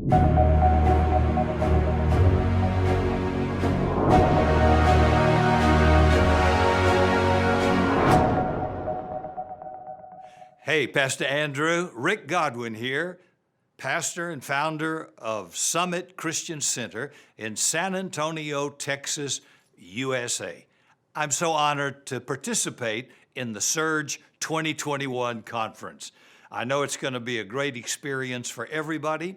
Hey, Pastor Andrew, Rick Godwin here, pastor and founder of Summit Christian Center in San Antonio, Texas, USA. I'm so honored to participate in the Surge 2021 conference. I know it's going to be a great experience for everybody.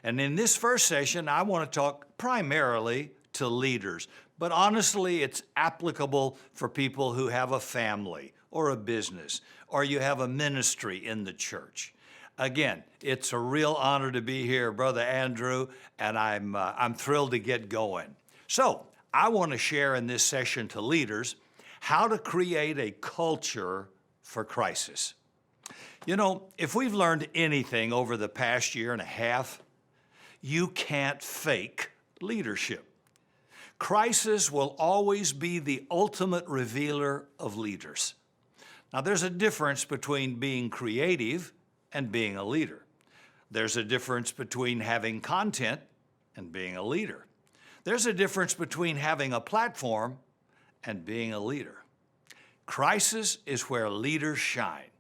And in this first session, I want to talk primarily to leaders, but honestly, it's applicable for people who have a family or a business, or you have a ministry in the church. Again, it's a real honor to be here, Brother Andrew, and I'm thrilled to get going. So I want to share in this session to leaders how to create a culture for crisis. You know, if we've learned anything over the past year and a half, you can't fake leadership. Crisis will always be the ultimate revealer of leaders. Now, there's a difference between being creative and being a leader. There's a difference between having content and being a leader. There's a difference between having a platform and being a leader. Crisis is where leaders shine.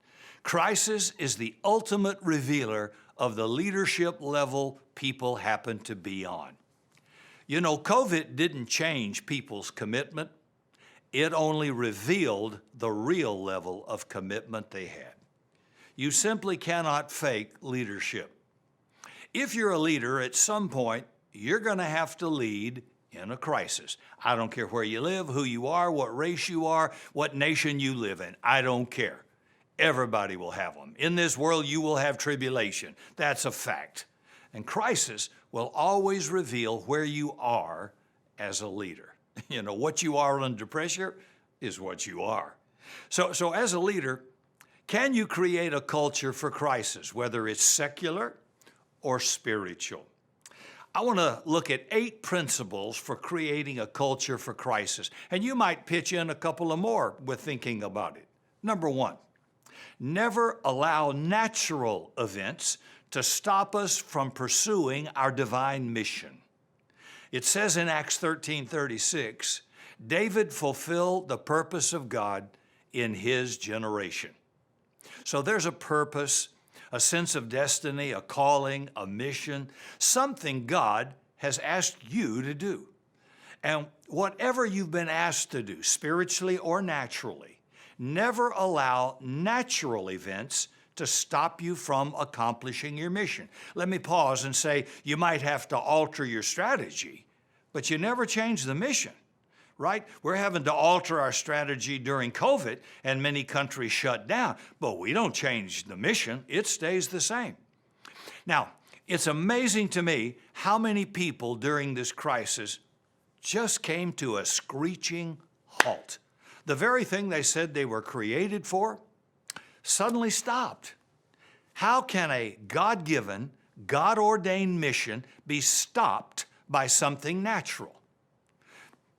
Crisis is the ultimate revealer of the leadership level people happen to be on. You know, COVID didn't change people's commitment. It only revealed the real level of commitment they had. You simply cannot fake leadership. If you're a leader, at some point, you're going to have to lead in a crisis. I don't care where you live, who you are, what race you are, what nation you live in. I don't care. Everybody will have them. In this world, you will have tribulation. That's a fact. And crisis will always reveal where you are as a leader. You know, what you are under pressure is what you are. So as a leader, can you create a culture for crisis, whether it's secular or spiritual? I want to look at 8 principles for creating a culture for crisis, and you might pitch in a couple of more with thinking about it. Number 1, never allow natural events to stop us from pursuing our divine mission. It says in Acts 13:36, David fulfilled the purpose of God in his generation. So there's a purpose, a sense of destiny, a calling, a mission, something God has asked you to do. And whatever you've been asked to do, spiritually or naturally, never allow natural events to stop you from accomplishing your mission. Let me pause and say, you might have to alter your strategy, but you never change the mission, right? We're having to alter our strategy during COVID, and many countries shut down, but we don't change the mission. It stays the same. Now, it's amazing to me how many people during this crisis just came to a screeching halt. The very thing they said they were created for suddenly stopped. How can a God-given, God-ordained mission be stopped by something natural?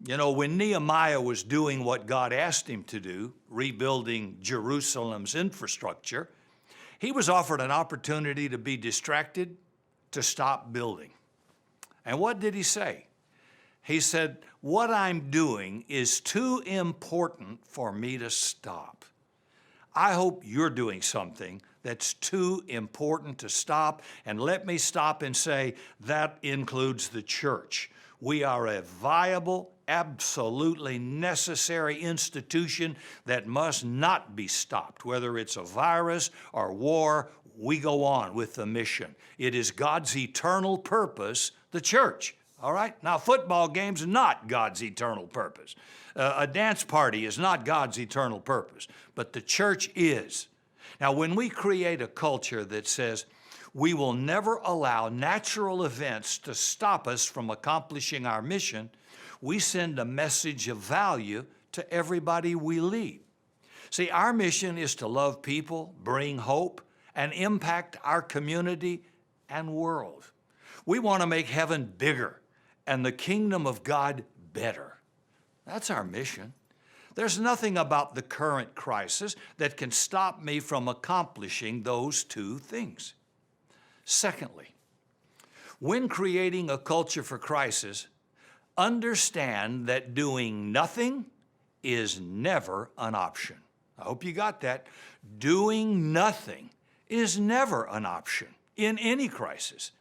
You know, when Nehemiah was doing what God asked him to do, rebuilding Jerusalem's infrastructure, he was offered an opportunity to be distracted, to stop building. And what did he say? He said, "What I'm doing is too important for me to stop." I hope you're doing something that's too important to stop. And let me stop and say that includes the church. We are a viable, absolutely necessary institution that must not be stopped. Whether it's a virus or war, we go on with the mission. It is God's eternal purpose, the church. All right? Now, football games are not God's eternal purpose. A dance party is not God's eternal purpose, but the church is. Now, when we create a culture that says we will never allow natural events to stop us from accomplishing our mission, we send a message of value to everybody we lead. See, our mission is to love people, bring hope, and impact our community and world. We want to make heaven bigger and the kingdom of God better. That's our mission. There's nothing about the current crisis that can stop me from accomplishing those two things. Secondly, When creating a culture for crisis, understand that doing nothing is never an option. I hope you got that. Doing nothing is never an option in any crisis.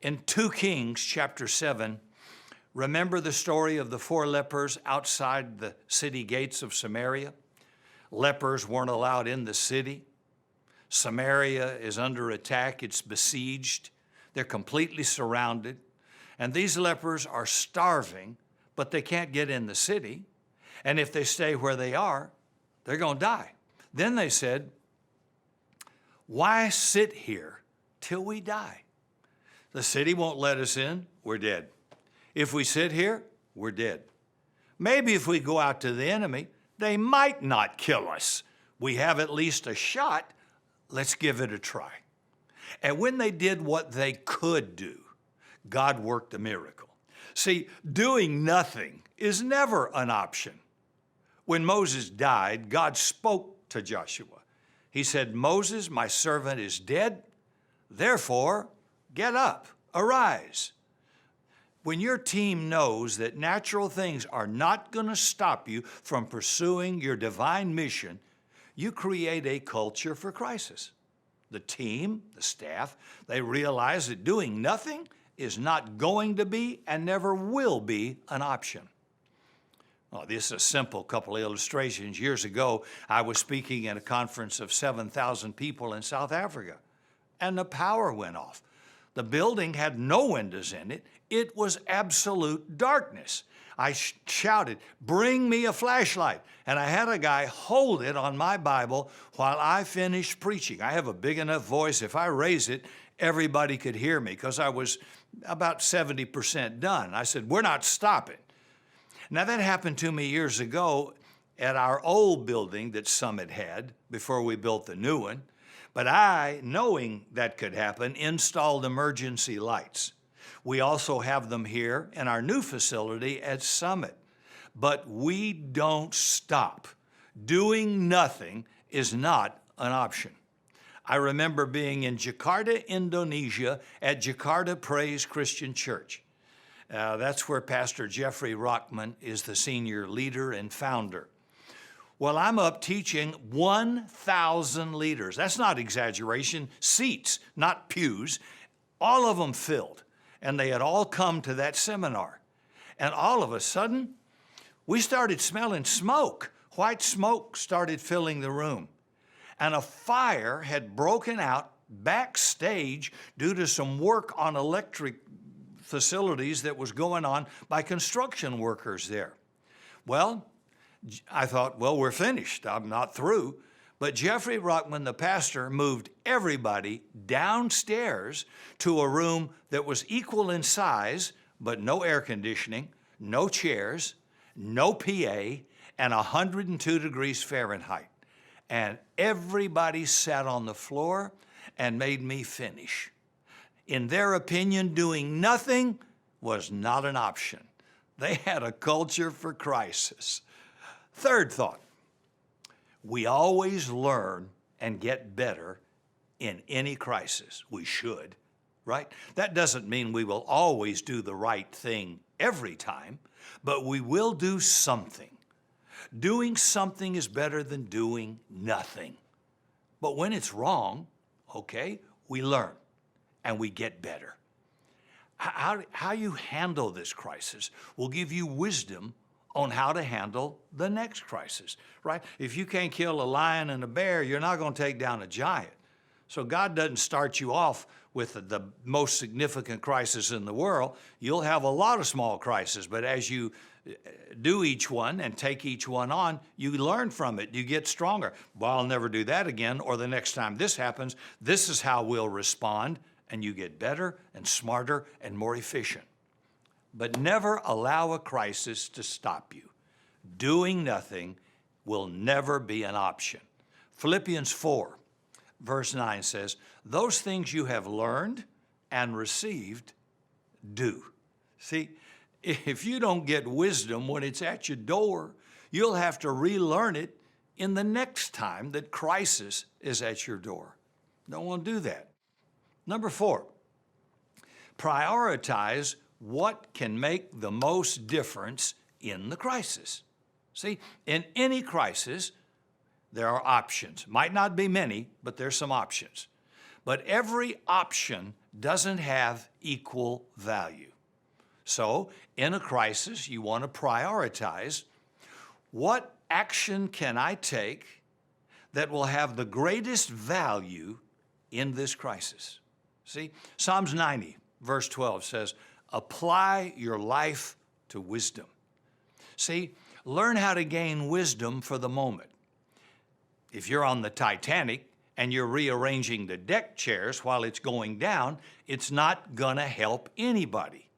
In 2 Kings chapter 7, remember the story of the 4 lepers outside the city gates of Samaria? Lepers weren't allowed in the city. Samaria is under attack. It's besieged. They're completely surrounded. And these lepers are starving, but they can't get in the city. And if they stay where they are, they're going to die. Then they said, why sit here till we die? The city won't let us in, we're dead. If we sit here, we're dead. Maybe if we go out to the enemy, they might not kill us. We have at least a shot. Let's give it a try. And when they did what they could do, God worked a miracle. See, doing nothing is never an option. When Moses died, God spoke to Joshua. He said, Moses, my servant, is dead. Therefore, get up, arise. When your team knows that natural things are not going to stop you from pursuing your divine mission, you create a culture for crisis. The team, the staff, they realize that doing nothing is not going to be and never will be an option. Well, this is a simple couple of illustrations. Years ago, I was speaking at a conference of 7,000 people in South Africa, and the power went off. The building had no windows in it. It was absolute darkness. I shouted, bring me a flashlight. And I had a guy hold it on my Bible while I finished preaching. I have a big enough voice. If I raise it, everybody could hear me because I was about 70% done. I said, we're not stopping. Now, that happened to me years ago at our old building that Summit had before we built the new one. But I, knowing that could happen, installed emergency lights. We also have them here in our new facility at Summit. But we don't stop. Doing nothing is not an option. I remember being in Jakarta, Indonesia at Jakarta Praise Christian Church. That's where Pastor Jeffrey Rockman is the senior leader and founder. Well, I'm up teaching 1,000 leaders. That's not exaggeration. Seats, not pews. All of them filled. And they had all come to that seminar. And all of a sudden, we started smelling smoke. White smoke started filling the room. And a fire had broken out backstage due to some work on electric facilities that was going on by construction workers there. Well, I thought, well, we're finished. I'm not through. But Jeffrey Rockman, the pastor, moved everybody downstairs to a room that was equal in size, but no air conditioning, no chairs, no PA, and 102 degrees Fahrenheit. And everybody sat on the floor and made me finish. In their opinion, doing nothing was not an option. They had a culture for crisis. Third thought, we always learn and get better in any crisis. We should, right? That doesn't mean we will always do the right thing every time, but we will do something. Doing something is better than doing nothing. But when it's wrong, okay, we learn and we get better. How you handle this crisis will give you wisdom on how to handle the next crisis, right? If you can't kill a lion and a bear, you're not going to take down a giant. So God doesn't start you off with the most significant crisis in the world. You'll have a lot of small crises, but as you do each one and take each one on, you learn from it. You get stronger. Well, I'll never do that again, or the next time this happens, this is how we'll respond, and you get better and smarter and more efficient. But never allow a crisis to stop you. Doing nothing will never be an option. Philippians 4, verse 9 says, those things you have learned and received, do. See, if you don't get wisdom when it's at your door, you'll have to relearn it in the next time that crisis is at your door. Don't want to do that. Number 4, Prioritize what can make the most difference in the crisis. See, in any crisis, there are options. Might not be many, but there's some options. But every option doesn't have equal value. So, in a crisis, you want to prioritize what action can I take that will have the greatest value in this crisis. See, Psalms 90, verse 12 says, apply your life to wisdom. See, learn how to gain wisdom for the moment. If you're on the Titanic and you're rearranging the deck chairs while it's going down, it's not going to help anybody.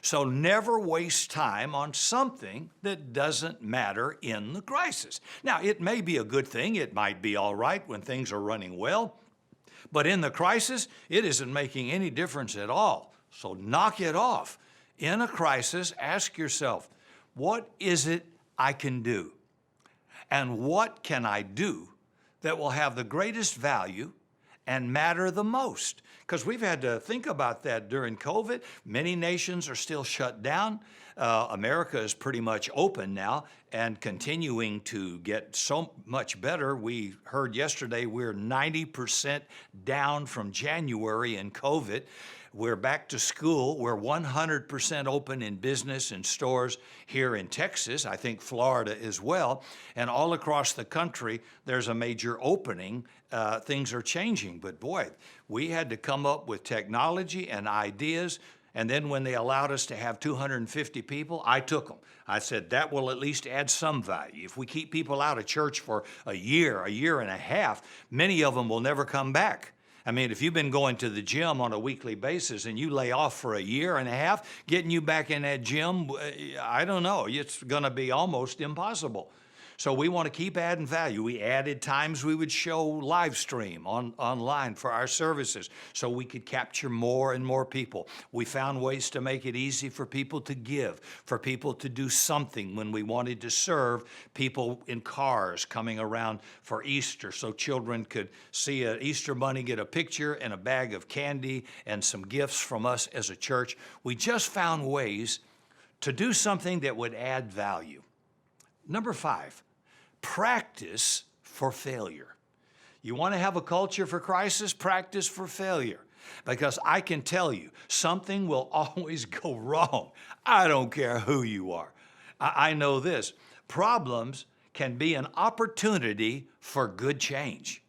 So never waste time on something that doesn't matter in the crisis. Now, it may be a good thing. It might be all right when things are running well. But in the crisis, it isn't making any difference at all. So knock it off. In a crisis, ask yourself, what is it I can do? And what can I do that will have the greatest value and matter the most? Because we've had to think about that during COVID. Many nations are still shut down. America is pretty much open now and continuing to get so much better. We heard yesterday we're 90% down from January in COVID. We're back to school. We're 100% open in business and stores here in Texas, I think Florida as well. And all across the country, there's a major opening. Things are changing. But boy, we had to come up with technology and ideas. And then when they allowed us to have 250 people, I took them. I said, that will at least add some value. If we keep people out of church for a year and a half, many of them will never come back. I mean, if you've been going to the gym on a weekly basis and you lay off for a year and a half, getting you back in that gym, I don't know, it's going to be almost impossible. So we want to keep adding value. We added times we would show live stream online for our services so we could capture more and more people. We found ways to make it easy for people to give, for people to do something when we wanted to serve people in cars coming around for Easter so children could see an Easter bunny, get a picture and a bag of candy and some gifts from us as a church. We just found ways to do something that would add value. Number 5. Practice for failure. You want to have a culture for crisis? Practice for failure. Because I can tell you, something will always go wrong. I don't care who you are. I know this. Problems can be an opportunity for good change.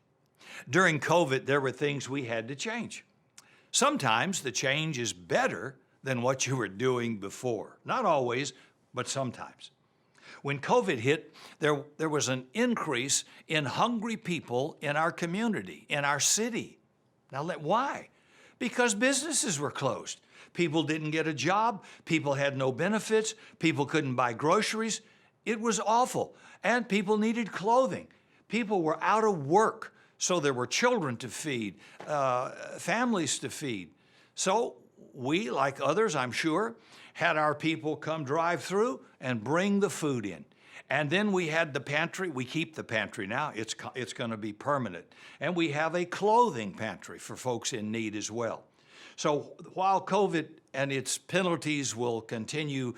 During COVID, there were things we had to change. Sometimes the change is better than what you were doing before. Not always, but sometimes. When COVID hit, there was an increase in hungry people in our community, in our city. Now, why? Because businesses were closed. People didn't get a job. People had no benefits. People couldn't buy groceries. It was awful. And people needed clothing. People were out of work. So there were children to feed, families to feed. So we, like others, I'm sure, had our people come drive through and bring the food in. And then we had the pantry. We keep the pantry now. It's going to be permanent. And we have a clothing pantry for folks in need as well. So while COVID and its penalties will continue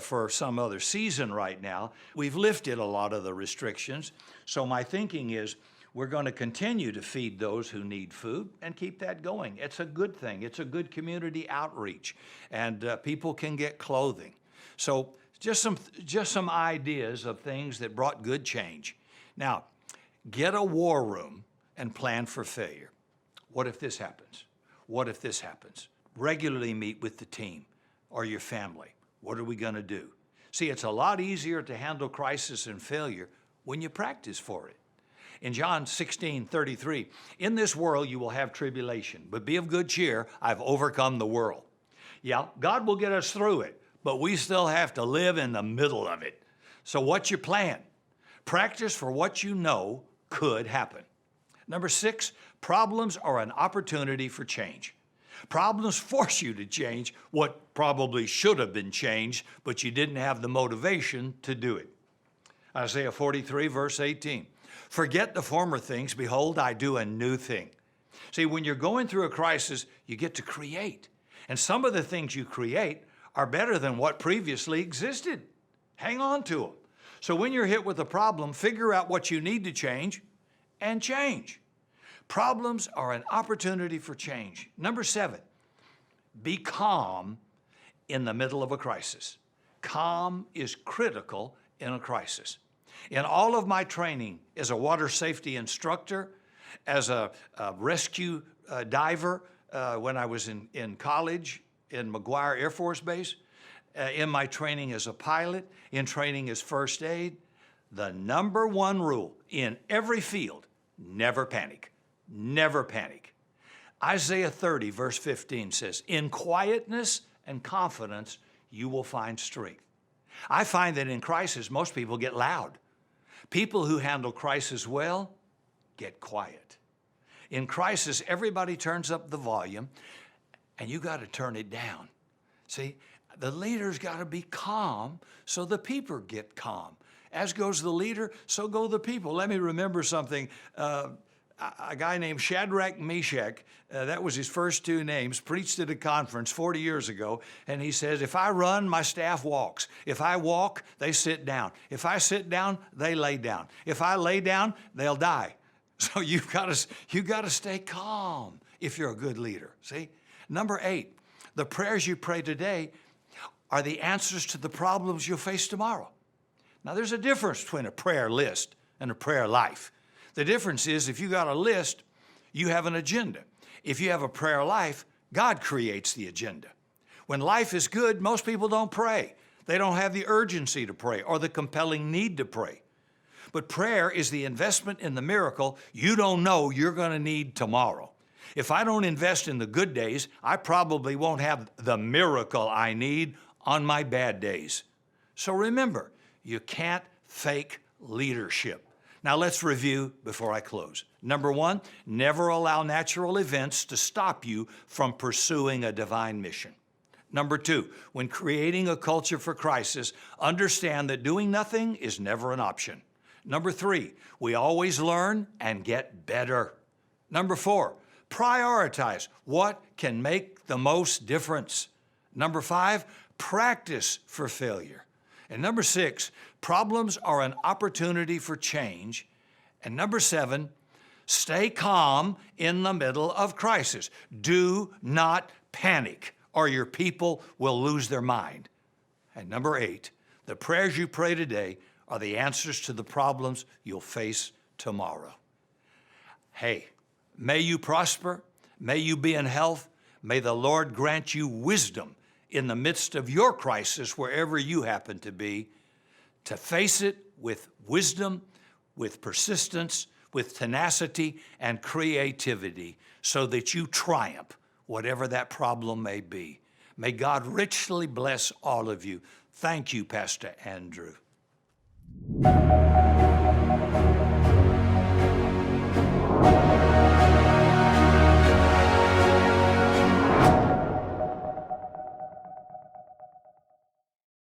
for some other season right now, we've lifted a lot of the restrictions. So my thinking is we're going to continue to feed those who need food and keep that going. It's a good thing. It's a good community outreach, and people can get clothing. So just some ideas of things that brought good change. Now, get a war room and plan for failure. What if this happens? What if this happens? Regularly meet with the team or your family. What are we going to do? See, it's a lot easier to handle crisis and failure when you practice for it. In John 16:33, in this world you will have tribulation, but be of good cheer, I've overcome the world. Yeah, God will get us through it, but we still have to live in the middle of it. So what's your plan? Practice for what you know could happen. Number 6, problems are an opportunity for change. Problems force you to change what probably should have been changed, but you didn't have the motivation to do it. Isaiah 43, verse 18. Forget the former things. Behold, I do a new thing. See, when you're going through a crisis, you get to create. And some of the things you create are better than what previously existed. Hang on to them. So when you're hit with a problem, figure out what you need to change and change. Problems are an opportunity for change. Number 7, be calm in the middle of a crisis. Calm is critical in a crisis. In all of my training as a water safety instructor, as a rescue diver when I was in college in McGuire Air Force Base, in my training as a pilot, in training as first aid, the number 1 rule in every field, never panic. Never panic. Isaiah 30, verse 15 says, in quietness and confidence, you will find strength. I find that in crisis, most people get loud. People who handle crisis well get quiet. In crisis, everybody turns up the volume, and you got to turn it down. See, the leader's got to be calm so the people get calm. As goes the leader, so go the people. Let me remember something. A guy named Shadrach Meshach, that was his first 2 names, preached at a conference 40 years ago, and he says, if I run, my staff walks. If I walk, they sit down. If I sit down, they lay down. If I lay down, they'll die. So you've got to stay calm if you're a good leader, see? Number 8, the prayers you pray today are the answers to the problems you'll face tomorrow. Now, there's a difference between a prayer list and a prayer life. The difference is if you got a list, you have an agenda. If you have a prayer life, God creates the agenda. When life is good, most people don't pray. They don't have the urgency to pray or the compelling need to pray. But prayer is the investment in the miracle you don't know you're going to need tomorrow. If I don't invest in the good days, I probably won't have the miracle I need on my bad days. So remember, you can't fake leadership. Now let's review before I close. Number 1, never allow natural events to stop you from pursuing a divine mission. Number 2, when creating a culture for crisis, understand that doing nothing is never an option. Number 3, we always learn and get better. Number 4, prioritize what can make the most difference. Number 5, practice for failure. And number 6, problems are an opportunity for change. And number 7, stay calm in the middle of crisis. Do not panic, or your people will lose their mind. And number 8, the prayers you pray today are the answers to the problems you'll face tomorrow. Hey, may you prosper. May you be in health. May the Lord grant you wisdom in the midst of your crisis, wherever you happen to be, to face it with wisdom, with persistence, with tenacity and creativity, so that you triumph, whatever that problem may be. May God richly bless all of you. Thank you, Pastor Andrew.